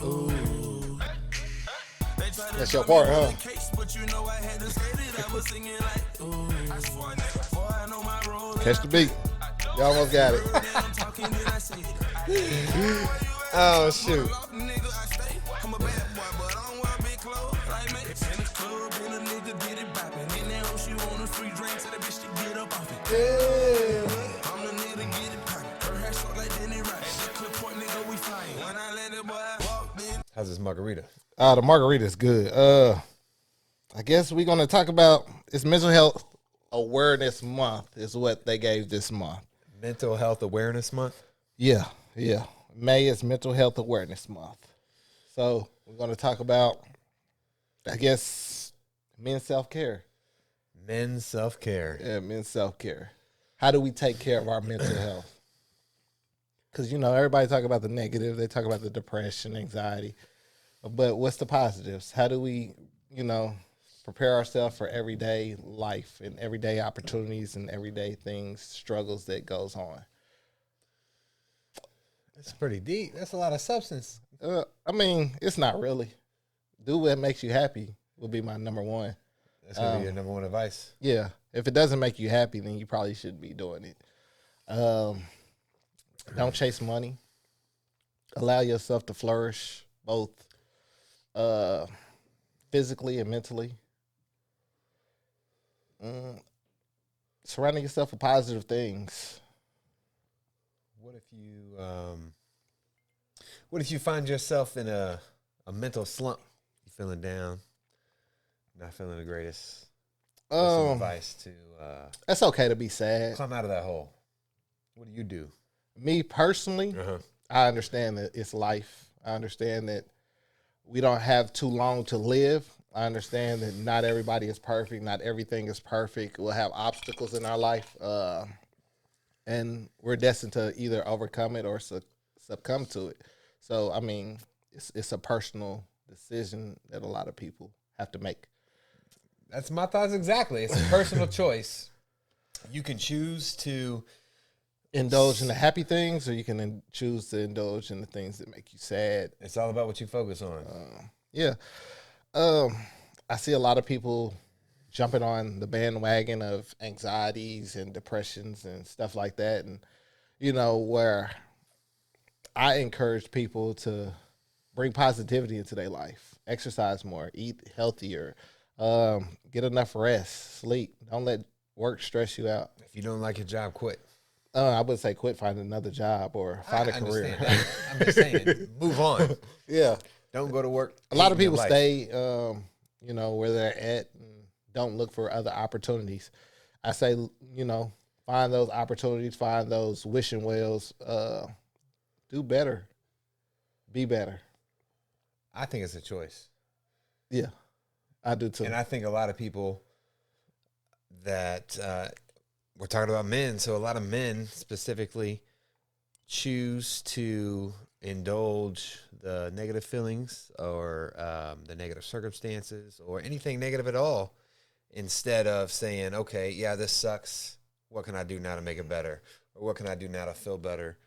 Ooh. That's your part, huh? Catch the beat. You almost got it. Oh, shoot. Yeah. How's this margarita? The margarita is good. I guess we're gonna talk about it's Mental Health Awareness Month is what they gave this month. Mental Health Awareness Month? Yeah. May is Mental Health Awareness Month. So we're gonna talk about, I guess, men's self-care. Men's self-care. Yeah, men's self-care. How do we take care of our mental health? Because, everybody talk about the negative. They talk about the depression, anxiety. But what's the positives? How do we, prepare ourselves for everyday life and everyday opportunities and everyday things, struggles that goes on? That's pretty deep. That's a lot of substance. It's not really. Do what makes you happy would be my number one. That's going to be your number one advice. Yeah. If it doesn't make you happy, then you probably shouldn't be doing it. Don't chase money. Allow yourself to flourish both physically and mentally. Surrounding yourself with positive things. What if you find yourself in a mental slump? You feeling down, not feeling the greatest? Some advice to it's okay to be sad. Climb out of that hole. What do you do? Me personally, I understand that it's life. I understand that we don't have too long to live. I understand that not everybody is perfect. Not everything is perfect. We'll have obstacles in our life, and we're destined to either overcome it or succumb to it. So, it's a personal decision that a lot of people have to make. That's my thoughts exactly. It's a personal choice. You can choose to indulge in the happy things, or you can choose to indulge in the things that make you sad. It's all about what you focus on. I see a lot of people jumping on the bandwagon of anxieties and depressions and stuff like that. And, where I encourage people to bring positivity into their life, exercise more, eat healthier, get enough rest, sleep. Don't let work stress you out. If you don't like your job, quit. I would say quit, find another job or find a career. I'm just saying, move on. Yeah. Don't go to work. A lot of people stay, where they're at and don't look for other opportunities. I say, find those opportunities, find those wishing wells, do better, be better. I think it's a choice. Yeah, I do too. And I think a lot of people that we're talking about men, so a lot of men specifically choose to indulge the negative feelings or the negative circumstances or anything negative at all instead of saying, okay, yeah, this sucks. What can I do now to make it better? Or what can I do now to feel better?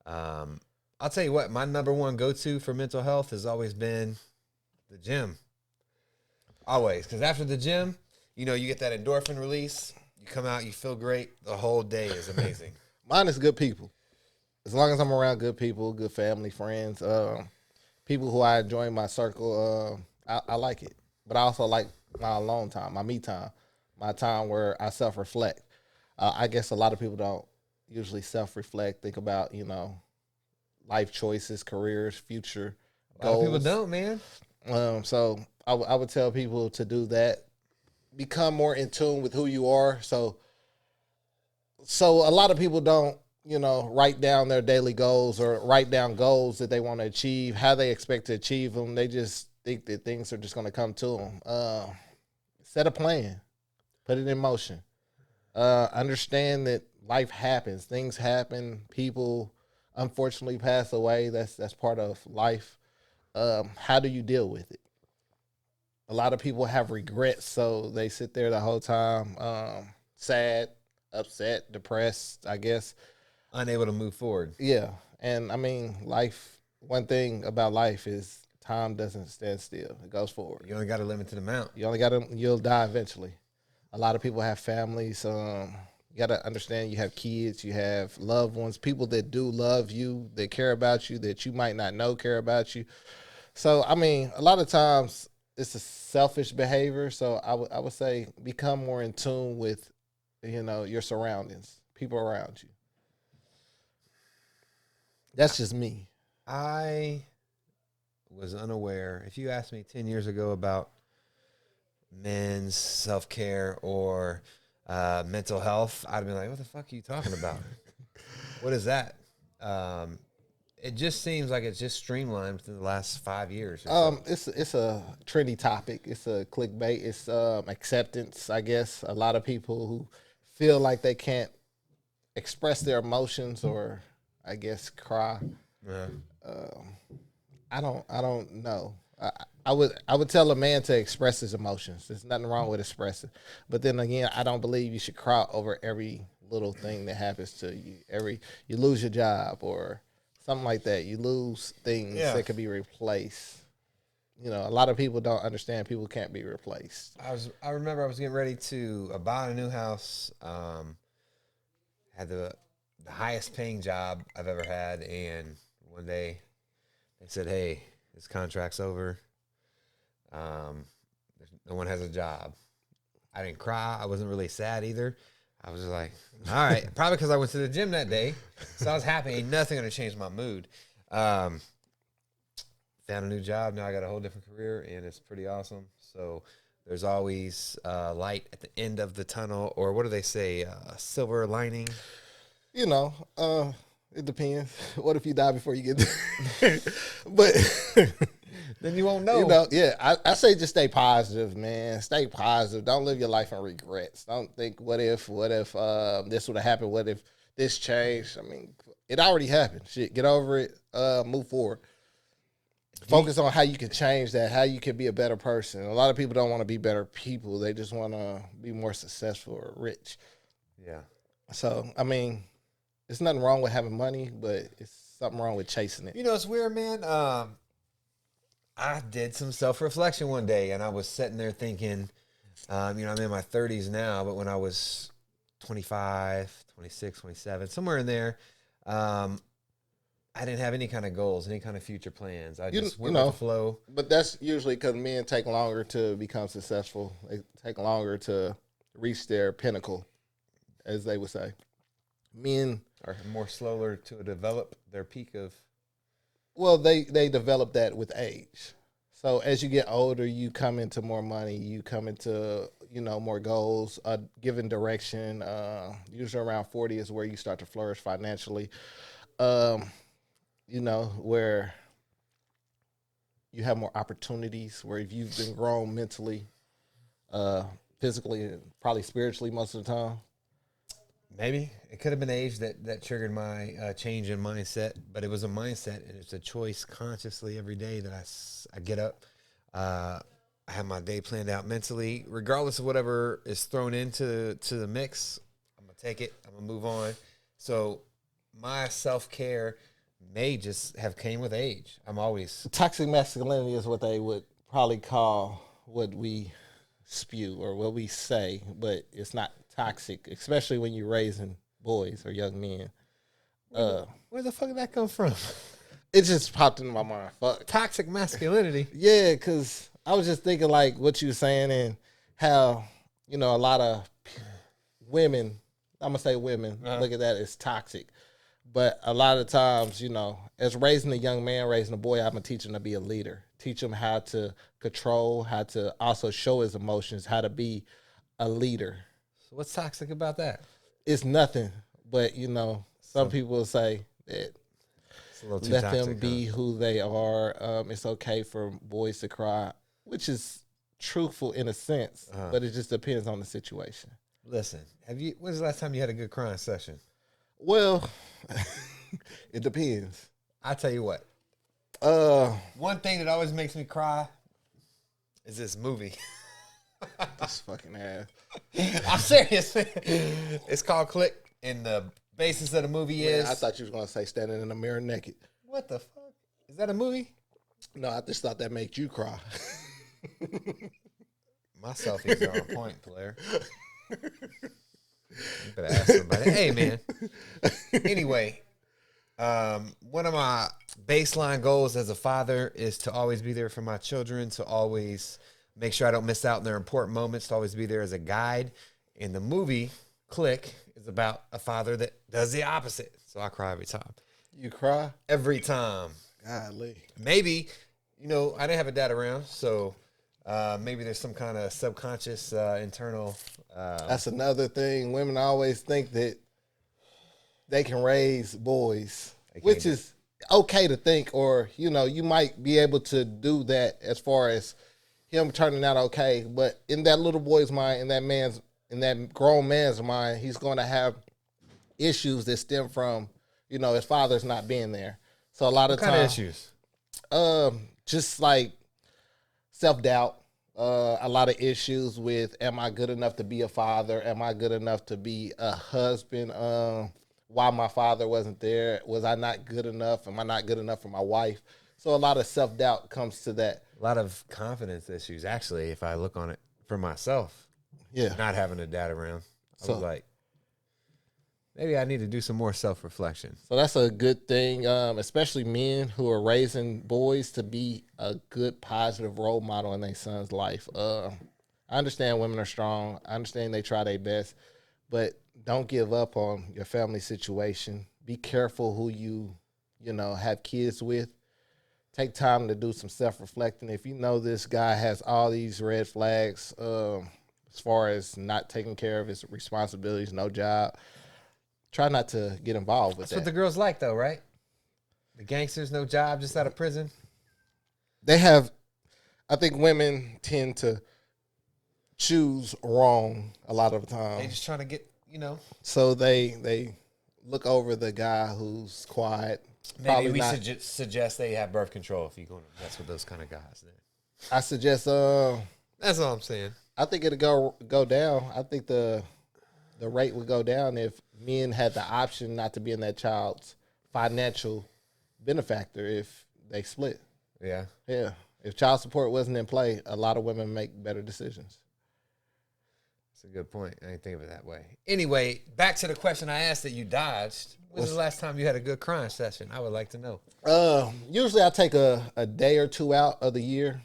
I'll tell you what, my number one go-to for mental health has always been the gym. Always. Because after the gym, you get that endorphin release. You come out, you feel great. The whole day is amazing. Mine is good people. As long as I'm around good people, good family, friends, people who I enjoy in my circle, I like it. But I also like my alone time, my me time, my time where I self-reflect. I guess a lot of people don't usually self-reflect, think about, life choices, careers, future goals. A lot of people don't, man. So I would tell people to do that. Become more in tune with who you are. So a lot of people don't, write down their daily goals or write down goals that they want to achieve, how they expect to achieve them. They just think that things are just going to come to them. Set a plan. Put it in motion. Understand that life happens. Things happen. People unfortunately pass away. That's part of life. How do you deal with it? A lot of people have regrets, so they sit there the whole time, sad, upset, depressed, I guess. unable to move forward. Yeah. And I mean, life, one thing about life is time doesn't stand still. It goes forward. You only got a limited amount. You'll die eventually. A lot of people have families. You got to understand you have kids, you have loved ones, people that do love you, that care about you, that you might not know care about you. So, I mean, a lot of times it's a selfish behavior. So I would say become more in tune with, your surroundings, people around you. That's just me. I was unaware. If you asked me 10 years ago about men's self care or mental health, I'd be like, what the fuck are you talking about? What is that? It just seems like it's just streamlined within the last 5 years. It's a trendy topic. It's a clickbait. It's acceptance, I guess. A lot of people who feel like they can't express their emotions or, I guess, cry. Yeah. I don't know. I would tell a man to express his emotions. There's nothing wrong with expressing, but then again, I don't believe you should cry over every little thing that happens to you. You lose your job or something like that. You lose things that can be replaced. A lot of people don't understand people can't be replaced. I remember I was getting ready to buy a new house. Had the highest paying job I've ever had, and one day they said, "Hey, this contract's over. No one has a job." I didn't cry. I wasn't really sad either. I was just like, all right, probably because I went to the gym that day, so I was happy. Ain't nothing gonna change my mood. Found a new job. Now I got a whole different career, and it's pretty awesome. So there's always light at the end of the tunnel, or what do they say? Silver lining. It depends. What if you die before you get there? But then you won't know. I say just stay positive, man. Stay positive. Don't live your life in regrets. Don't think, what if this would have happened? What if this changed? I mean, it already happened. Shit, get over it. Move forward. Focus on how you can change that, how you can be a better person. A lot of people don't want to be better people. They just want to be more successful or rich. Yeah. So, I mean, there's nothing wrong with having money, but it's something wrong with chasing it. It's weird, man. I did some self-reflection one day, and I was sitting there thinking, I'm in my 30s now, but when I was 25, 26, 27, somewhere in there, I didn't have any kind of goals, any kind of future plans. I just went with the flow. But that's usually because men take longer to become successful. They take longer to reach their pinnacle, as they would say. Men are more slower to develop their peak of. Well, they develop that with age. So as you get older, you come into more money. You come into more goals, given direction. Usually around 40 is where you start to flourish financially. Where you have more opportunities, where if you've been grown mentally, physically, and probably spiritually most of the time. Maybe. It could have been age that triggered my change in mindset, but it was a mindset, and it's a choice consciously every day that I get up. I have my day planned out mentally, regardless of whatever is thrown into the mix. I'm going to take it. I'm going to move on. So my self-care may just have came with age. I'm always... Toxic masculinity is what they would probably call what we spew or what we say, but it's not toxic, especially when you're raising boys or young men. Where the fuck did that come from? It just popped into my mind. Fuck. Toxic masculinity. Yeah, because I was just thinking like what you were saying and how, a lot of women, I'm going to say women, look at that as toxic. But a lot of times, as raising a young man, raising a boy, I'm going to teach him to be a leader. Teach him how to control, how to also show his emotions, how to be a leader. So what's toxic about that? It's nothing. But, some people will say that let them be who they are. It's okay for boys to cry, which is truthful in a sense, but it just depends on the situation. Listen, when's the last time you had a good crying session? Well, it depends. I tell you what. One thing that always makes me cry is this movie. This fucking ass. I'm serious. It's called Click, and the basis of the movie Man, is. I thought you was gonna say standing in the mirror naked. What the fuck? Is that a movie? No, I just thought that made you cry. My selfies are on point, player. You better ask somebody. Hey, man. Anyway, one of my baseline goals as a father is to always be there for my children, to always make sure I don't miss out on their important moments, to always be there as a guide. And the movie, Click, is about a father that does the opposite. So I cry every time. You cry? Every time. Golly. Maybe, I didn't have a dad around, so maybe there's some kind of subconscious internal. That's another thing. Women always think that they can raise boys, which is okay to think, or you might be able to do that as far as him turning out okay. But in that little boy's mind, in that grown man's mind, he's going to have issues that stem from his father's not being there. So a lot of kind of issues. Just like self-doubt, a lot of issues with, am I good enough to be a father? Am I good enough to be a husband? Why my father wasn't there? Was I not good enough? Am I not good enough for my wife? So a lot of self-doubt comes to that. A lot of confidence issues, actually, if I look on it for myself. Yeah. Not having a dad around. I was like, maybe I need to do some more self-reflection. So that's a good thing, especially men who are raising boys to be a good, positive role model in their son's life. I understand women are strong. I understand they try their best, but don't give up on your family situation. Be careful who you have kids with. Take time to do some self-reflecting. If you know this guy has all these red flags as far as not taking care of his responsibilities, no job, try not to get involved with that. That's what the girls like, though, right? The gangsters, no job, just out of prison. I think women tend to choose wrong a lot of the time. They just trying to get, So they look over the guy who's quiet. Maybe we suggest they have birth control if you're going to mess with those kind of guys. Then I suggest. That's all I'm saying. I think it'll go down. I think the rate would go down if men had the option not to be in that child's financial benefactor if they split. Yeah. Yeah. If child support wasn't in play, a lot of women make better decisions. That's a good point. I didn't think of it that way. Anyway, back to the question I asked that you dodged. When was the last time you had a good crying session? I would like to know. Usually I take a day or two out of the year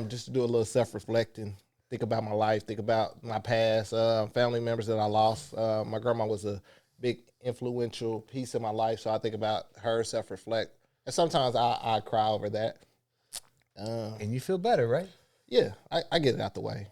just to do a little self-reflecting. Think about my life, think about my past, family members that I lost. My grandma was a big influential piece of my life, so I think about her, self-reflect. And sometimes I cry over that. And you feel better, right? Yeah, I get it out the way.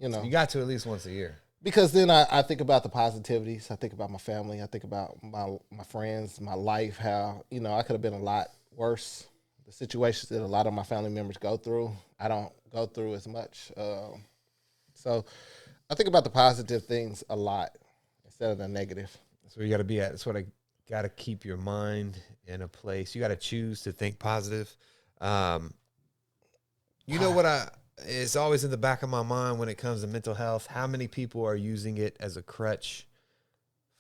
So you got to at least once a year. Because then I think about the positivities. I think about my family. I think about my friends, my life, how, I could have been a lot worse. The situations that a lot of my family members go through, I don't go through as much. So I think about the positive things a lot instead of the negative. That's where you got to be at. That's what I got to keep your mind in a place. You got to choose to think positive. You know what it's always in the back of my mind when it comes to mental health. How many people are using it as a crutch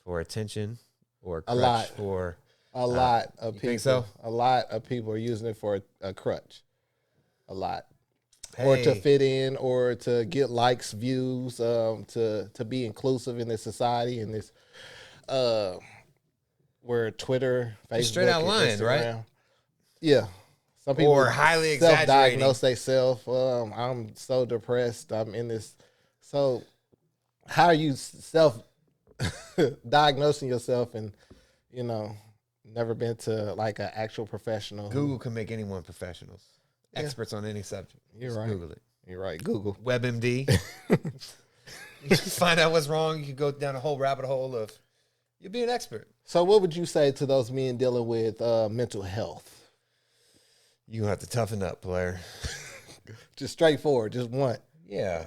for attention or a crutch for... A lot of people. Think so? A lot of people are using it for a crutch. A lot. Hey. Or to fit in, or to get likes, views, to be inclusive in this society, in this where Twitter, Facebook, straight out lying, right? Yeah. Some people or highly exaggerating. Self-diagnose themselves. I'm so depressed. I'm in this. So how are you self-diagnosing yourself and, never been to like an actual professional? Google can make anyone professionals. Yeah. Experts on any subject. You're Just right. Google it. You're right. Google. WebMD. You find out what's wrong. You can go down a whole rabbit hole of, you'll be an expert. So what would you say to those men dealing with mental health? You have to toughen up, player. Just straightforward. Just one. Yeah.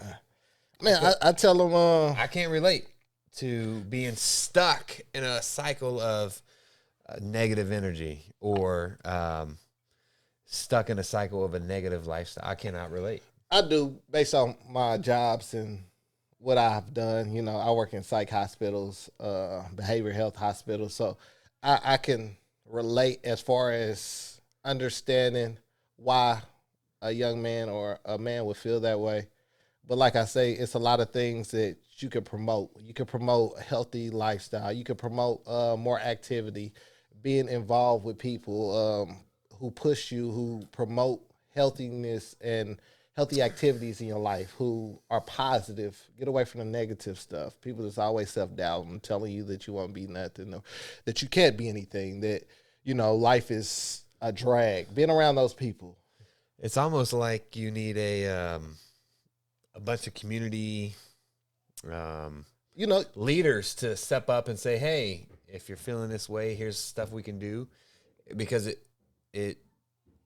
Man, I tell them... I can't relate to being stuck in a cycle of negative energy or stuck in a cycle of a negative lifestyle. I cannot relate. I do, based on my jobs and what I've done. You know, I work in psych hospitals, behavioral health hospitals, so I can relate as far as understanding why a young man or a man would feel that way. But like I say, it's a lot of things that you could promote. You could promote a healthy lifestyle. You could promote more activity, being involved with people who push you, who promote healthiness and healthy activities in your life, who are positive. Get away from the negative stuff. People that's always self doubting, telling you that you won't be nothing, or that you can't be anything, that, you know, life is a drag. Being around those people. It's almost like you need a bunch of community You know, leaders to step up and say, "Hey, if you're feeling this way, here's stuff we can do," because it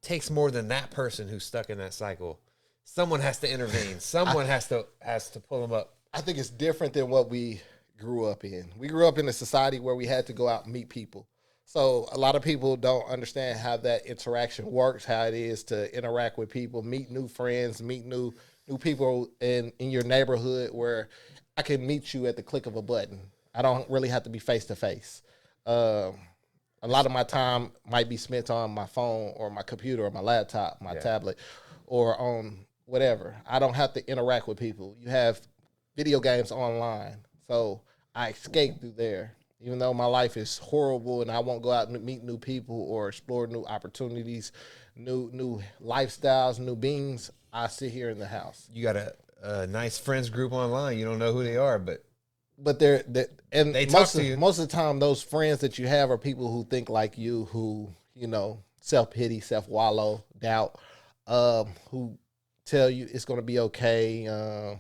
takes more than that person who's stuck in that cycle. Someone has to intervene. Someone has to pull them up. I think it's different than what we grew up in. We grew up in a society where we had to go out and meet people. So a lot of people don't understand how that interaction works, how it is to interact with people, meet new friends, meet new people in your neighborhood where I can meet you at the click of a button. I don't really have to be face to face. A lot of my time might be spent on my phone or my computer or my laptop, my tablet, or on whatever. I don't have to interact with people. You have video games online, so I escape through there. Even though my life is horrible and I won't go out and meet new people or explore new opportunities, new lifestyles, new beings, I sit here in the house. You got a nice friends group online. You don't know who they are, But they're and they talk most to of, you. most of the time, those friends that you have are people who think like you, who, you know, self pity, self wallow, doubt, who tell you it's going to be okay,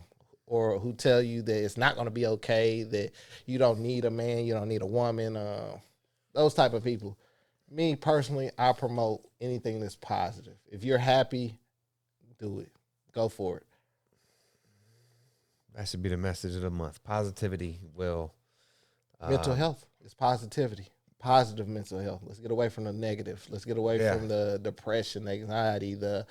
or who tell you that it's not going to be okay, that you don't need a man, you don't need a woman, those type of people. Me personally, I promote anything that's positive. If you're happy, do it. Go for it. That should be the message of the month. Positivity will. Mental health is positivity. Positive mental health. Let's get away from the negative. Let's get away from the depression, the anxiety, the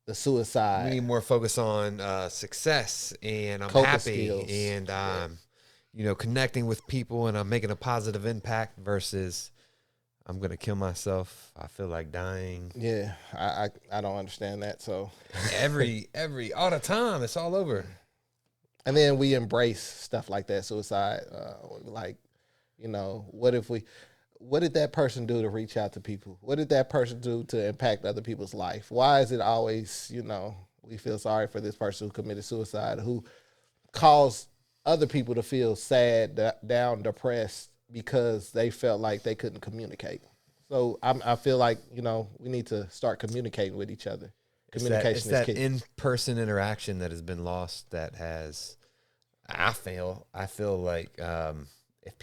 We suicide. need more focus on success, and I'm Coping happy, skills. and you know, connecting with people, and I'm making a positive impact versus I'm gonna kill myself. I feel like dying. Yeah, I don't understand that. So, every all the time, it's all over. and then we embrace stuff like that, suicide. Like, you know, what did that person do to reach out to people? What did that person do to impact other people's life? Why is it always, you know, we feel sorry for this person who committed suicide, who caused other people to feel sad, down, depressed because they felt like they couldn't communicate. So I feel like, you know, we need to start communicating with each other. Communication It's is that key. in-person interaction that has been lost. I feel like if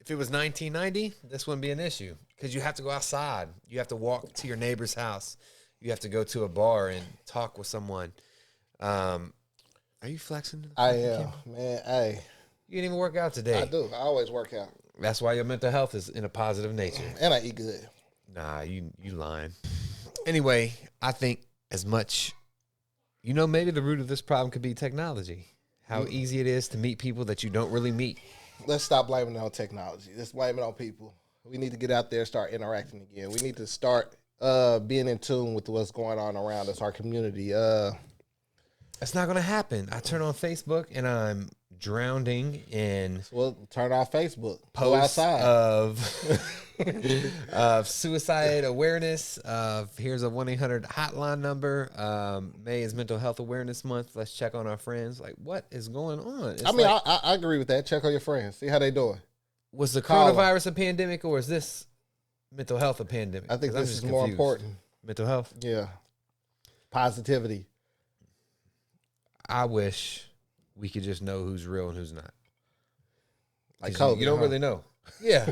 it was 1990, this wouldn't be an issue because you have to go outside. You have to walk to your neighbor's house. You have to go to a bar and talk with someone. Are you flexing? I am, man. Hey, You didn't even work out today. I do. I always work out, That's why your mental health is in a positive nature. and I eat good. Nah, you lying. Anyway, I think as much, maybe the root of this problem could be technology. How easy it is to meet people that you don't really meet. Let's stop blaming it on technology. Let's blame it on people. We need to get out there, start interacting again. We need to start being in tune with what's going on around us, our community. That's not going to happen. I turn on Facebook and I'm drowning in Well, turn off Facebook. Go posts outside. of suicide awareness. Of here's a 1-800 hotline number. May is Mental Health Awareness Month. Let's check on our friends. Like, what is going on? It's I mean, I agree with that. Check on your friends. See how they doing. was the Call 'em. coronavirus a pandemic or is this mental health a pandemic? I think 'Cause I'm this just is more confused. important. Mental health. Yeah. Positivity. I wish we could just know who's real and who's not. Like 'Cause COVID. you don't huh? really know. Yeah,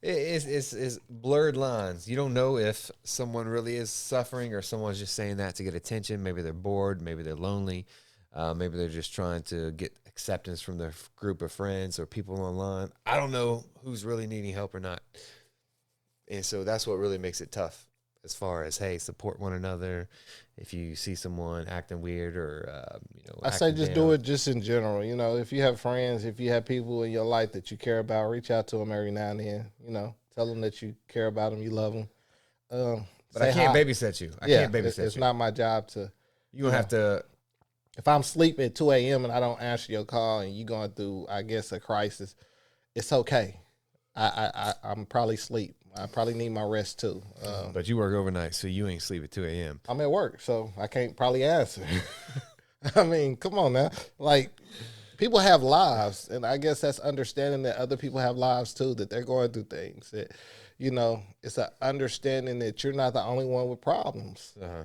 it's blurred lines. You don't know if someone really is suffering or someone's just saying that to get attention. Maybe they're bored. Maybe they're lonely. Maybe they're just trying to get acceptance from their group of friends or people online. I don't know who's really needing help or not. And so that's what really makes it tough. as far as, hey, support one another. If you see someone acting weird or, I say acting just down. do it just in general. You know, if you have friends, if you have people in your life that you care about, reach out to them every now and then. You know, tell them that you care about them, you love them. But I Say can't hi. babysit you. I Yeah, can't babysit it's you. not my job to. You don't have to. If I'm asleep at 2 a.m. and I don't answer your call and you going through, I guess, a crisis, it's okay. I'm probably asleep. I probably need my rest too. But you work overnight, so you ain't sleep at 2 a.m. I'm at work, so I can't probably answer. I mean, come on now. Like, people have lives, and I guess that's understanding that other people have lives too, that they're going through things. That, you know, it's an understanding that you're not the only one with problems. Uh-huh.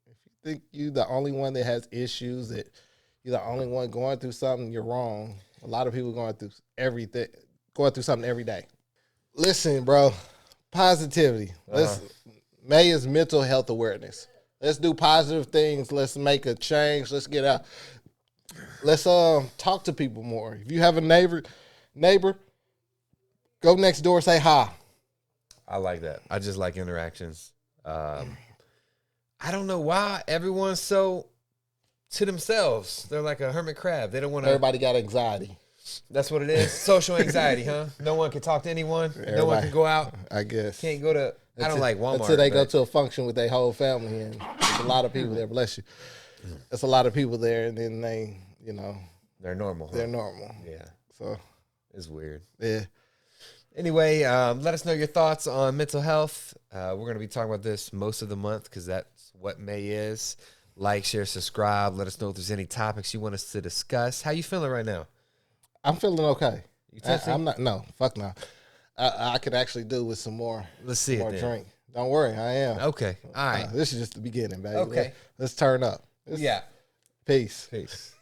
If you think you're the only one that has issues, that you're the only one going through something, you're wrong. A lot of people going through something every day. Listen, bro, positivity. May is mental health awareness. Let's do positive things. Let's make a change. Let's get out. Let's talk to people more. If you have a neighbor, go next door, say hi. I like that. I just like interactions. I don't know why everyone's so to themselves. They're like a hermit crab. They don't want to. Everybody got anxiety. That's what it is. Social anxiety, huh? No one can talk to anyone. No one can go out. I guess. Can't go to. I don't like Walmart. Until they go to a function with their whole family, and there's a lot of people there. Bless you. There's a lot of people there, and then they, you know, they're normal. Huh? they're normal. Yeah. So It's weird. yeah. Anyway, let us know your thoughts on mental health. We're going to be talking about this most of the month because that's what May is. Like, share, subscribe. Let us know if there's any topics you want us to discuss. How you feeling right now? I'm feeling okay. You tipsy? I'm not. No, fuck no. I could actually do with some more. Let's see more it then. drink. Don't worry, I am. Okay. All right. This is just the beginning, baby. Okay. Let's turn up. Yeah. Peace. Peace.